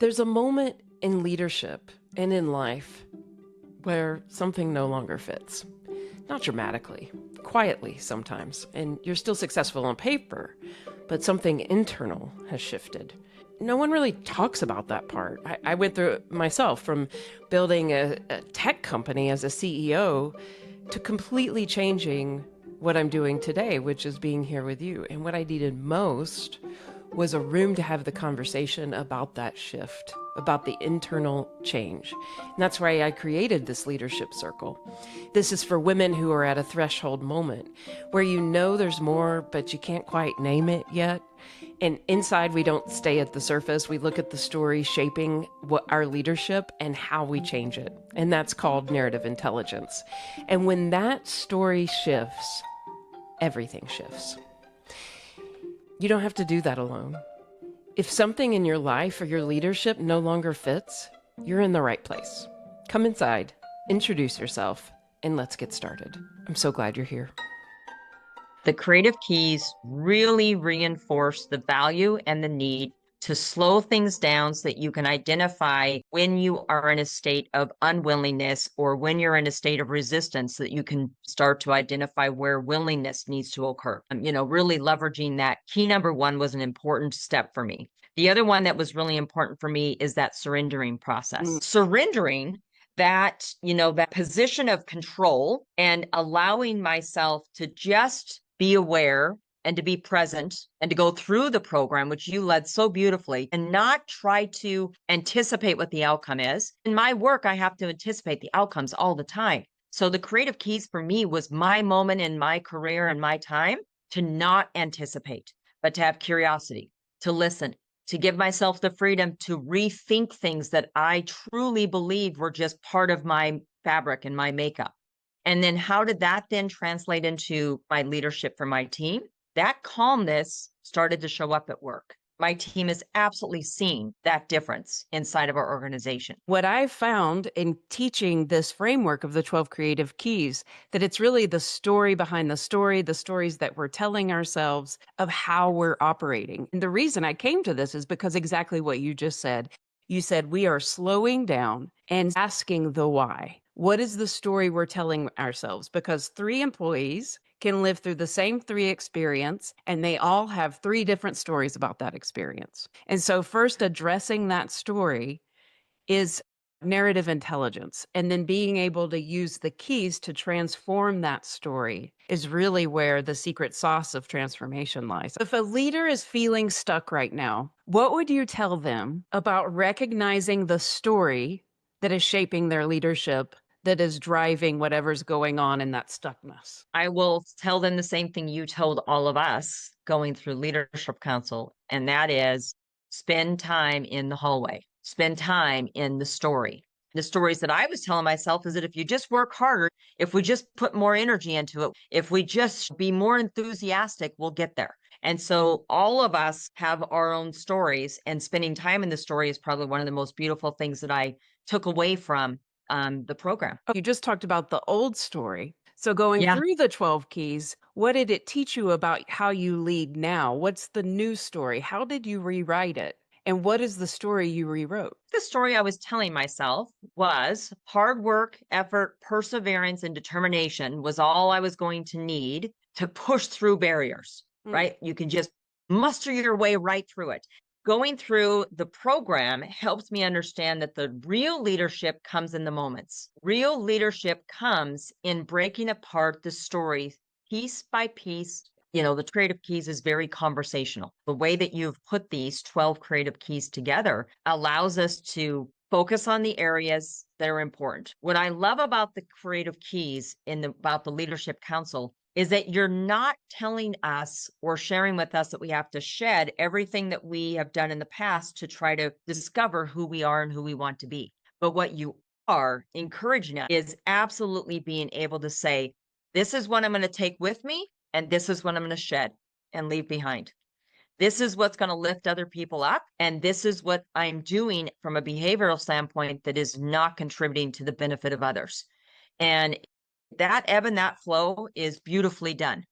There's a moment in leadership and in life where something no longer fits. Not dramatically, quietly sometimes, and you're still successful on paper, but something internal has shifted. No one really talks about that part. I went through it myself, from building a tech company as a CEO to completely changing what I'm doing today, which is being here with you. And what I needed most was a room to have the conversation about that shift, about the internal change. And that's why I created this leadership circle. This is for women who are at a threshold moment where you know there's more, but you can't quite name it yet. And inside, we don't stay at the surface. We look at the story shaping what our leadership and how we change it. And that's called narrative intelligence. And when that story shifts, everything shifts. You don't have to do that alone. If something in your life or your leadership no longer fits, you're in the right place. Come inside, introduce yourself, and let's get started. I'm so glad you're here. The creative keys really reinforce the value and the need to slow things down so that you can identify when you are in a state of unwillingness or when you're in a state of resistance, so that you can start to identify where willingness needs to occur. Really leveraging that. Key number one was an important step for me. The other one that was really important for me is that surrendering process. Surrendering that position of control and allowing myself to just be aware and to be present and to go through the program, which you led so beautifully, and not try to anticipate what the outcome is. In my work, I have to anticipate the outcomes all the time. So the creative keys for me was my moment in my career and my time to not anticipate, but to have curiosity, to listen, to give myself the freedom to rethink things that I truly believed were just part of my fabric and my makeup. And then how did that then translate into my leadership for my team? That calmness started to show up at work. My team has absolutely seen that difference inside of our organization. What I've found in teaching this framework of the 12 creative keys, that it's really the story behind the story, the stories that we're telling ourselves of how we're operating. And the reason I came to this is because exactly what you just said. You said we are slowing down and asking the why. What is the story we're telling ourselves? Because 3 employees can live through the same 3 experience, and they all have 3 different stories about that experience. And so first addressing that story is narrative intelligence, and then being able to use the keys to transform that story is really where the secret sauce of transformation lies. If a leader is feeling stuck right now, what would you tell them about recognizing the story that is shaping their leadership, that is driving whatever's going on in that stuckness? I will tell them the same thing you told all of us going through Leadership Council, and that is spend time in the hallway, spend time in the story. The stories that I was telling myself is that if you just work harder, if we just put more energy into it, if we just be more enthusiastic, we'll get there. And so all of us have our own stories, and spending time in the story is probably one of the most beautiful things that I took away from the program. Oh, you just talked about the old story. So going Yeah. through the 12 keys, what did it teach you about how you lead now? What's the new story? How did you rewrite it? And what is the story you rewrote? The story I was telling myself was hard work, effort, perseverance, and determination was all I was going to need to push through barriers, right? You can just muster your way right through it. Going through the program helps me understand that the real leadership comes in the moments. Real leadership comes in breaking apart the story piece by piece. The creative keys is very conversational. The way that you've put these 12 creative keys together allows us to focus on the areas that are important. What I love about the creative keys about the Leadership Council is that you're not telling us or sharing with us that we have to shed everything that we have done in the past to try to discover who we are and who we want to be. But what you are encouraging us is absolutely being able to say, this is what I'm going to take with me, and this is what I'm going to shed and leave behind. This is what's going to lift other people up, and this is what I'm doing from a behavioral standpoint that is not contributing to the benefit of others. And that ebb and that flow is beautifully done.